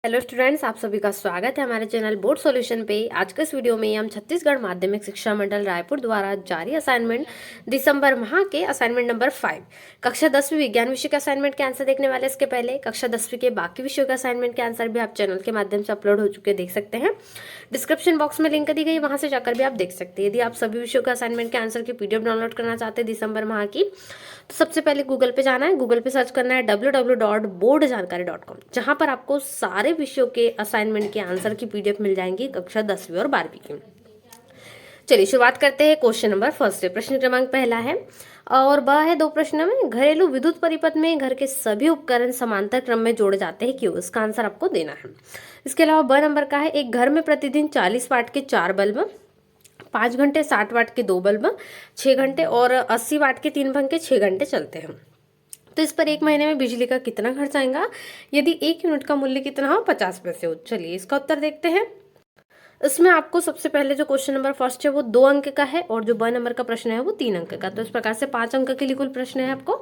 Hello students, आप सभी का स्वागत है हमारे चैनल बोर्ड सॉल्यूशन पे। आज के इस वीडियो में हम छत्तीसगढ़ माध्यमिक शिक्षा मंडल रायपुर द्वारा जारी असाइनमेंट दिसंबर माह के असाइनमेंट नंबर 5 कक्षा 10वीं विज्ञान विषय के असाइनमेंट के आंसर देखने वाले। इसके पहले कक्षा 10वीं के बाकी विषयों के असाइनमेंट के आंसर भी आप चैनल के माध्यम से अपलोड हो चुके देख सकते हैं। डिस्क्रिप्शन बॉक्स में लिंक दी गई, वहां से जाकर भी आप देख सकते हैं। यदि आप सभी विषयों के असाइनमेंट के आंसर की पीडीएफ डाउनलोड करना चाहते हैं दिसंबर माह की, तो सबसे पहले गूगल पे जाना है। गूगल पे सर्च करना है www.boardjankari.com, जहां पर आपको सारे विषयों के असाइनमेंट के आंसर की पीडीएफ मिल जाएंगी कक्षा 10वीं और 12वीं की। चलिए शुरुआत करते हैं क्वेश्चन नंबर फर्स्ट से। प्रश्न क्रमांक पहला है और ब है 2 प्रश्न में, घरेलू विद्युत परिपथ में घर के सभी उपकरण समांतर क्रम में जोड़े जाते हैं क्यों? इसका आंसर आपको देना है। इसके अलावा ब नंबर का है, एक घर में प्रतिदिन 40 वाट के 4 बल्ब, 5 घंटे 60 वाट के 2 बल्ब, 6 घंटे और 80 वाट के 3 पंखे 6 घंटे चलते हैं, तो इस पर एक महीने में बिजली का कितना खर्च आएगा यदि 1 यूनिट का मूल्य कितना हो? 50 पैसे हो। चलिए इसका उत्तर देखते हैं। इसमें आपको सबसे पहले जो क्वेश्चन नंबर फर्स्ट है वो 2 अंक का है और जो ब नंबर का प्रश्न है वो 3 अंक का। तो इस प्रकार से 5 अंक के लिए कुल प्रश्न है आपको।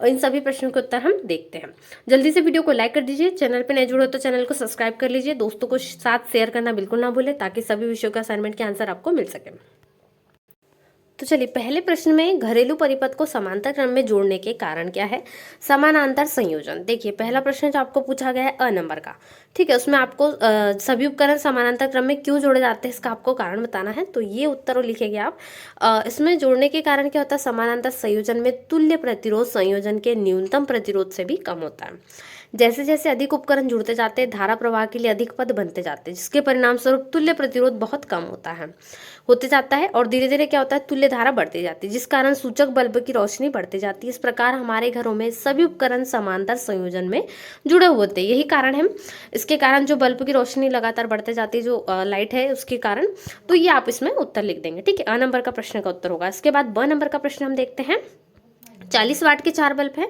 इन सभी प्रश्नों के उत्तर हम देखते हैं। जल्दी से वीडियो को लाइक कर दीजिए, चैनल पे नए जुड़े हो तो चैनल को सब्सक्राइब कर लीजिए, दोस्तों को साथ शेयर करना बिल्कुल ना भूलें ताकि सभी विषयों का असाइनमेंट के आंसर आपको मिल सके। तो चलिए पहले प्रश्न में घरेलू परिपथ को समांतर क्रम में जोड़ने के कारण क्या है? समानांतर संयोजन। देखिए पहला प्रश्न जो आपको पूछा गया है अ नंबर का, ठीक है, उसमें आपको सभी उपकरण समानांतर क्रम में क्यों जोड़े जाते हैं इसका आपको कारण बताना है। तो ये उत्तर लिखेंगे आप। इसमें जोड़ने के कारण क्या होता है? समानांतर संयोजन में तुल्य प्रतिरोध संयोजन के न्यूनतम प्रतिरोध से भी कम होता है। जैसे जैसे अधिक उपकरण जुड़ते जाते हैं धारा प्रवाह के लिए अधिक पद बनते जाते हैं, जिसके परिणाम स्वरूप तुल्य प्रतिरोध बहुत कम होते जाता है और धीरे धीरे क्या होता है? तुल्य धारा बढ़ती जाती है, जिस कारण सूचक बल्ब की रोशनी बढ़ती जाती है। इस प्रकार हमारे घरों में सभी उपकरण समांतर संयोजन में जुड़े हुए होते हैं। यही कारण है, इसके कारण जो बल्ब की रोशनी लगातार बढ़ते जाती है, जो लाइट है उसके कारण। तो ये आप इसमें उत्तर लिख देंगे, ठीक है। अ नंबर का प्रश्न का उत्तर होगा। इसके बाद ब नंबर का प्रश्न हम देखते हैं। 40 वाट के 4 बल्ब हैं,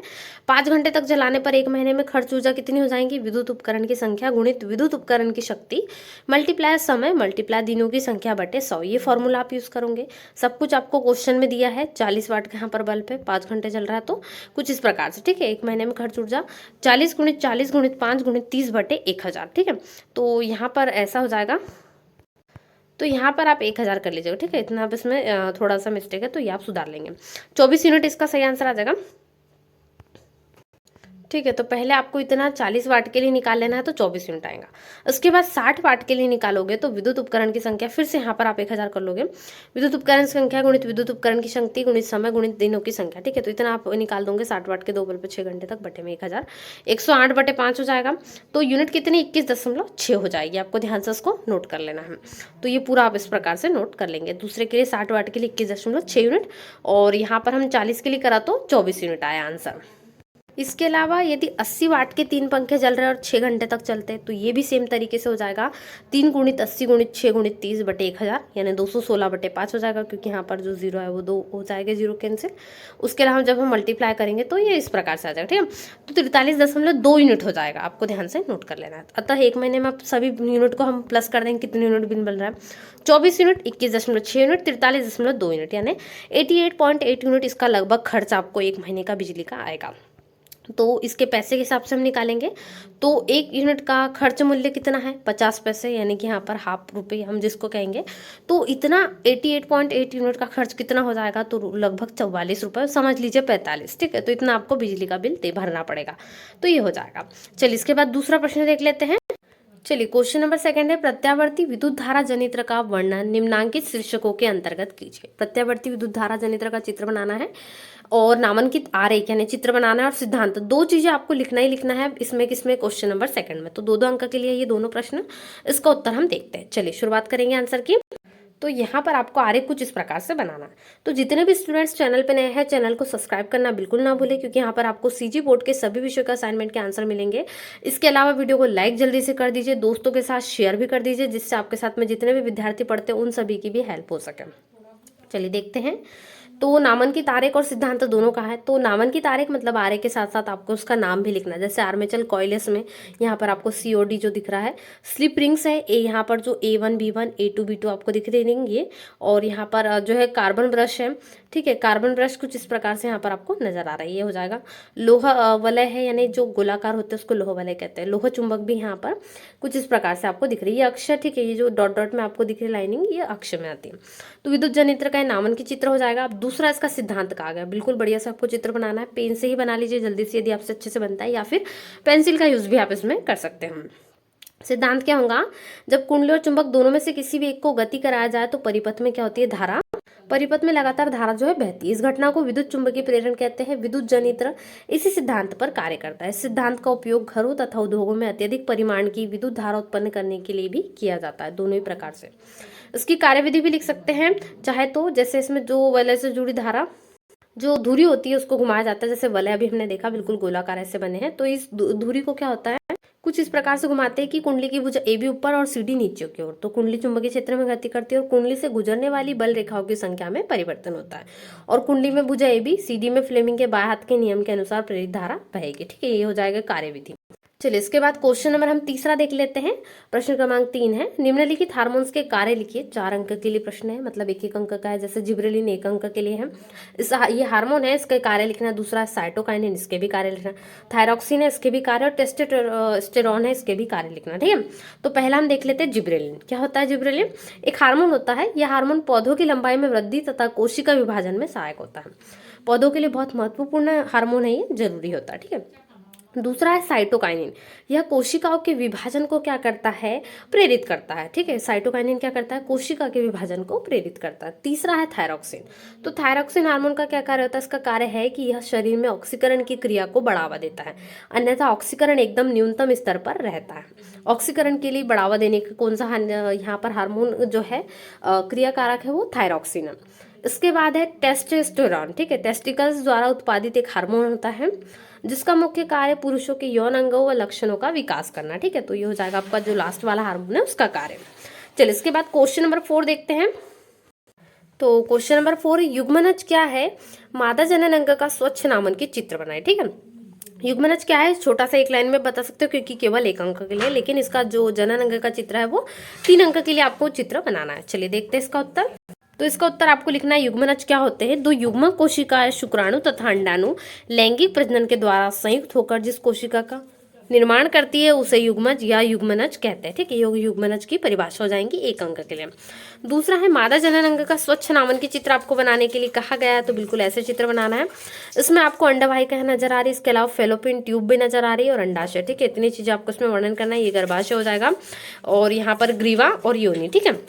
5 घंटे तक जलाने पर एक महीने में खर्च ऊर्जा कितनी हो जाएगी? विद्युत उपकरण की संख्या गुणित विद्युत उपकरण की शक्ति मल्टीप्लाई समय मल्टीप्लाई दिनों की संख्या बटे 100। ये फॉर्मूला आप यूज करोगे। सब कुछ आपको क्वेश्चन में दिया है। 40 वाट का यहाँ पर बल्ब है, 5 घंटे चल रहा है, तो कुछ इस प्रकार से, ठीक है। एक महीने में खर्च ऊर्जा 40 गुणित 40 गुणित 5 गुणित 30 बटे 1000, ठीक है। तो यहाँ पर ऐसा हो जाएगा, तो यहाँ पर आप 1000 कर लीजिएगा, ठीक है। इतना आप इसमें थोड़ा सा मिस्टेक है तो ये आप सुधार लेंगे। 24 यूनिट इसका सही आंसर आ जाएगा, ठीक है। तो पहले आपको इतना 40 वाट के लिए निकाल लेना है, तो 24 यूनिट आएगा। उसके बाद 60 वाट के लिए निकालोगे तो विद्युत उपकरण की संख्या फिर से यहाँ पर आप 1000 कर लोगे। विद्युत उपकरण की संख्या गुणित विद्युत उपकरण की शक्ति गुणित समय गुणित दिनों की संख्या, ठीक है। तो इतना आप निकाल दोगे। 60 वाट के 2 बल्ब 6 घंटे तक बटे में 1000, 108 बटे 5 हो जाएगा। तो यूनिट कितनी? 21.6 हो जाएगी। आपको ध्यान से उसको नोट कर लेना है। तो ये पूरा आप इस प्रकार से नोट कर लेंगे। दूसरे के लिए 60 वाट के लिए 21.6 यूनिट और यहाँ पर हम 40 के लिए करा तो 24 यूनिट आया आंसर। इसके अलावा यदि 80 वाट के 3 पंखे चल रहे हैं और 6 घंटे तक चलते हैं तो ये भी सेम तरीके से हो जाएगा। 3 गुणित 80 गुणित 6 गुणित 30 बटे 1000 यानी 216 बटे 5 हो जाएगा, क्योंकि यहाँ पर जो जीरो है वो 2 हो जाएगा, जीरो कैंसिल। उसके अलावा जब हम मल्टीप्लाई करेंगे तो ये इस प्रकार से आ जाएगा, ठीक है। तो 43.2 यूनिट हो जाएगा। आपको ध्यान से नोट कर लेना है। अतः एक महीने में आप सभी यूनिट को हम प्लस कर देंगे, कितने यूनिट बिल बन रहा है? 24 यूनिट, 21.6 यूनिट, 43.2 यूनिट यानी 88.8 यूनिट इसका लगभग खर्च आपको एक महीने का बिजली का आएगा। तो इसके पैसे के हिसाब से हम निकालेंगे तो 1 यूनिट का खर्च मूल्य कितना है? 50 पैसे, यानी कि यहाँ पर हाफ रुपये हम जिसको कहेंगे। तो इतना 88.8 यूनिट का खर्च कितना हो जाएगा? तो लगभग 44 रुपये, समझ लीजिए 45, ठीक है। तो इतना आपको बिजली का बिल भरना पड़ेगा। तो ये हो जाएगा। चलिए इसके बाद दूसरा प्रश्न देख लेते हैं। चलिए क्वेश्चन नंबर सेकंड है, प्रत्यावर्ती विद्युत धारा जनित्र का वर्णन निम्नांकित शीर्षकों के अंतर्गत कीजिए। प्रत्यावर्ती विद्युत धारा जनित्र का चित्र बनाना है और नामांकित आरेख यानी चित्र बनाना है और सिद्धांत, 2 चीजें आपको लिखना ही लिखना है इसमें। किसमें? क्वेश्चन नंबर सेकंड में। तो 2-2 अंक के लिए ये दोनों प्रश्न। इसका उत्तर हम देखते हैं। चलिए शुरुआत करेंगे आंसर की। तो यहाँ पर आपको आरेख कुछ इस प्रकार से बनाना है। तो जितने भी स्टूडेंट्स चैनल पे नए हैं, चैनल को सब्सक्राइब करना बिल्कुल ना भूलें, क्योंकि यहाँ पर आपको सीजी बोर्ड के सभी विषयों के असाइनमेंट के आंसर मिलेंगे। इसके अलावा वीडियो को लाइक जल्दी से कर दीजिए, दोस्तों के साथ शेयर भी कर दीजिए, जिससे आपके साथ में जितने भी विद्यार्थी पढ़ते हैं उन सभी की भी हेल्प हो सके। चलिए देखते हैं। तो नामांकित आरेख और सिद्धांत दोनों का है। तो नामांकित आरेख मतलब आरेख के साथ साथ आपको उसका नाम भी लिखना है। जैसे आर्मेचर कॉइल्स में यहाँ पर आपको COD जो दिख रहा है, स्लिप रिंग्स है यहाँ पर जो A1 B1 A2 B2 आपको दिख देंगे। और यहाँ पर जो है कार्बन ब्रश है, ठीक है, कार्बन ब्रश कुछ इस प्रकार से यहाँ पर आपको नजर आ रहा है, ये हो जाएगा। लोहा वलय है, यानी जो गोलाकार होते हैं उसको लोहा वलय कहते हैं। लोहा चुंबक भी यहाँ पर कुछ इस प्रकार से आपको दिख रही है। ये अक्ष, ठीक है, ये जो डॉट डॉट में आपको दिख रही लाइनिंग, ये अक्ष में आती है। तो विद्युत जनित्र का नामांकित चित्र हो जाएगा। अब दूसरा इसका सिद्धांत का आ गया। बिल्कुल बढ़िया से आपको चित्र बनाना है, पेन से ही बना लीजिए जल्दी से, यदि आपसे अच्छे से बनता है, या फिर पेंसिल का यूज भी आप इसमें कर सकते हैं। सिद्धांत क्या होगा, जब कुंडली और चुंबक दोनों में से किसी भी एक को गति कराया जाए तो परिपथ में क्या होती है, धारा, परिपथ में लगातार धारा जो है बहती है। इस घटना को विद्युत चुंबकीय प्रेरण कहते हैं। विद्युत जनित्र इसी सिद्धांत पर कार्य करता है। इस सिद्धांत का उपयोग घरों तथा उद्योगों में अत्यधिक परिमाण की विद्युत धारा उत्पन्न करने के लिए भी किया जाता है, दोनों ही प्रकार से। इसकी कार्यविधि भी लिख सकते हैं चाहे तो। जैसे इसमें जो वलय से जुड़ी धारा, जो धुरी होती है उसको घुमाया जाता है। जैसे वलय अभी हमने देखा बिल्कुल गोलाकार ऐसे बने हैं, तो इस धुरी को क्या होता है, कुछ इस प्रकार से घुमाते हैं कि कुंडली की भुजा AB ऊपर और CD नीचे की ओर। तो कुंडली चुंबकीय क्षेत्र में गति करती है और कुंडली से गुजरने वाली बल रेखाओं की संख्या में परिवर्तन होता है। और कुंडली में भुजा AB CD में फ्लेमिंग के बाएं हाथ के नियम के अनुसार प्रेरित धारा बहेगी, ठीक है, ये हो जाएगा कार्यविधि। चलिए इसके बाद क्वेश्चन नंबर हम तीसरा देख लेते हैं। प्रश्न क्रमांक 3 है, निम्नलिखित हार्मोन्स के कार्य लिखिए। 4 अंक के लिए प्रश्न है, मतलब 1-1 अंक का है। जैसे जिब्रेलिन 1 अंक के लिए है। ये हार्मोन है, इसके कार्य लिखना। दूसरा है साइटोकाइनिन, इसके भी कार्य लिखना। थायरॉक्सिन है, इसके भी कार्य, और टेस्टोस्टेरोन है, इसके भी कार्य लिखना, ठीक है। तो पहला हम देख लेते हैं जिब्रेलिन। क्या होता है जिब्रेलिन, एक हार्मोन होता है। यह हार्मोन पौधों की लंबाई में वृद्धि तथा कोशिका विभाजन में सहायक होता है। पौधों के लिए बहुत महत्वपूर्ण हार्मोन है, ये जरूरी होता है, ठीक है। दूसरा है साइटोकाइनिन। यह कोशिकाओं के विभाजन को क्या करता है, प्रेरित करता है, ठीक है। साइटोकाइनिन क्या करता है, कोशिका के विभाजन को प्रेरित करता है। तीसरा है थायरॉक्सिन। तो थायरॉक्सिन हार्मोन का क्या कार्य होता है, इसका कार्य है कि यह शरीर में ऑक्सीकरण की क्रिया को बढ़ावा देता है, अन्यथा ऑक्सीकरण एकदम न्यूनतम स्तर पर रहता है। ऑक्सीकरण के लिए बढ़ावा देने का कौन सा यहाँ पर हार्मोन जो है क्रियाकारक है, वो थायरॉक्सिन है। इसके बाद है टेस्टोस्टेरोन, ठीक है। टेस्टिकल्स द्वारा उत्पादित एक हार्मोन होता है जिसका मुख्य कार्य पुरुषों के यौन अंगों व लक्षणों का विकास करना, ठीक है। तो ये हो जाएगा आपका जो लास्ट वाला हार्मोन है उसका कार्य। चलिए इसके बाद क्वेश्चन नंबर 4 देखते हैं। तो क्वेश्चन नंबर 4, युग्मनज क्या है, मादा जनन अंग का स्वच्छ नामांकित चित्र बनाए, ठीक है। युग्मनज क्या है, छोटा सा एक लाइन में बता सकते हो क्योंकि केवल 1 अंक के लिए, लेकिन इसका जो जनन अंग का चित्र है वो 3 अंक के लिए आपको चित्र बनाना है। चलिए देखते हैं इसका उत्तर। तो इसका उत्तर आपको लिखना है, युग्मनज क्या होते हैं, 2 युग्मक कोशिकाएं शुक्राणु तथा अंडाणु लैंगिक प्रजनन के द्वारा संयुक्त होकर जिस कोशिका का निर्माण करती है उसे युग्मज या युग्मनज कहते हैं, ठीक है। युग्मनज की परिभाषा हो जाएंगी 1 अंक के लिए। दूसरा है मादा जनन अंग का स्वच्छ नामांकित चित्र आपको बनाने के लिए कहा गया है, तो बिल्कुल ऐसे चित्र बनाना है। इसमें आपको अंडवाहिका नजर आ रही है, इसके अलावा फेलोपियन ट्यूब भी नजर आ रही है और अंडाशय, ठीक है। इतनी चीजें आपको इसमें वर्णन करना है। ये गर्भाशय हो जाएगा और यहाँ पर ग्रीवा और योनि, ठीक है।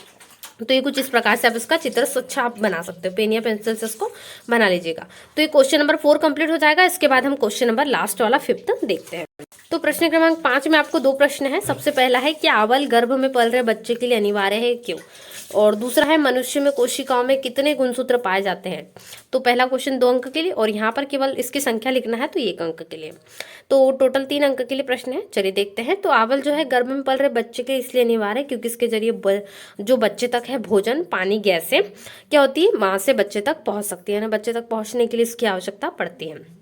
तो ये कुछ इस प्रकार से आप इसका चित्र स्वच्छ आप बना सकते हो, पेन या पेंसिल से इसको बना लीजिएगा। तो ये क्वेश्चन नंबर 4 कंप्लीट हो जाएगा। इसके बाद हम क्वेश्चन नंबर लास्ट वाला 5th देखते हैं। तो प्रश्न क्रमांक 5 में आपको 2 प्रश्न है। सबसे पहला है कि अवल गर्भ में पल रहे बच्चे के लिए अनिवार्य है, क्यों। और दूसरा है मनुष्य में कोशिकाओं में कितने गुणसूत्र पाए जाते हैं। तो पहला क्वेश्चन 2 अंक के लिए और यहाँ पर केवल इसकी संख्या लिखना है, तो 1 अंक के लिए। तो टोटल 3 अंक के लिए प्रश्न है। चलिए देखते हैं। तो अवल जो है गर्भ में पल रहे बच्चे के इसलिए अनिवार्य है क्योंकि इसके जरिए जो बच्चे तक है भोजन, पानी, गैसें क्या होती है, माँ से बच्चे तक पहुंच सकती है ना। बच्चे तक पहुंचने के लिए इसकी आवश्यकता पड़ती है,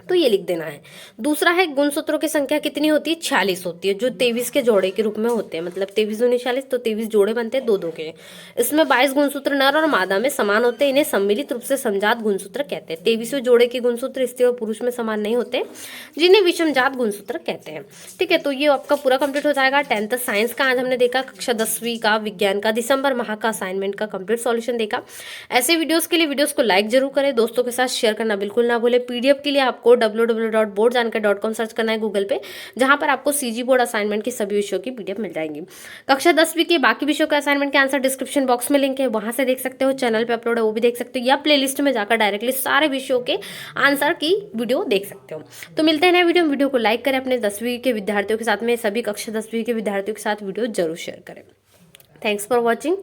तो ये लिख देना है। दूसरा है गुणसूत्रों की संख्या कितनी होती है, 46 होती है, जो 23 के जोड़े के रूप में होते हैं। मतलब 23 दूनी 46, तो 23 जोड़े बनते हैं 2-2 के। इसमें 22 गुणसूत्र नर और मादा में समान होते हैं। इन्हें सम्मिलित रूप से समजात गुणसूत्र कहते हैं। 23वें जोड़े के गुणसूत्र स्त्री और पुरुष में समान नहीं होते, जिन्हें विषमजात गुणसूत्र कहते हैं, ठीक है। तो ये आपका पूरा कंप्लीट हो जाएगा। 10th साइंस का आज हमने देखा, कक्षा 10वीं का विज्ञान का दिसंबर माह का असाइनमेंट का कंप्लीट सॉल्यूशन देखा। ऐसे वीडियोस के लिए वीडियोस को लाइक जरूर करें, दोस्तों के साथ शेयर करना बिल्कुल ना भूलें। पीडीएफ के लिए आपको www.boardjankar.com सर्च करना है गूगल पे, जहां पर आपको सीजी बोर्ड असाइनमेंट की सभी विषयों की पीडीएफ मिल जाएंगी। कक्षा 10वीं के बाकी विषयों का असाइनमेंट के आंसर डिस्क्रिप्शन बॉक्स में लिंक है, वहां से देख सकते हो। चैनल पे अपलोड है, वो भी देख सकते हो, या प्लेलिस्ट में जाकर डायरेक्टली सारे विषयों के आंसर की वीडियो देख सकते हो। तो मिलते हैं नए वीडियो को लाइक करें, अपने 10वीं के विद्यार्थियों के साथ में, सभी कक्षा 10वीं के विद्यार्थियों के साथ वीडियो जरूर शेयर करें। Thanks for watching.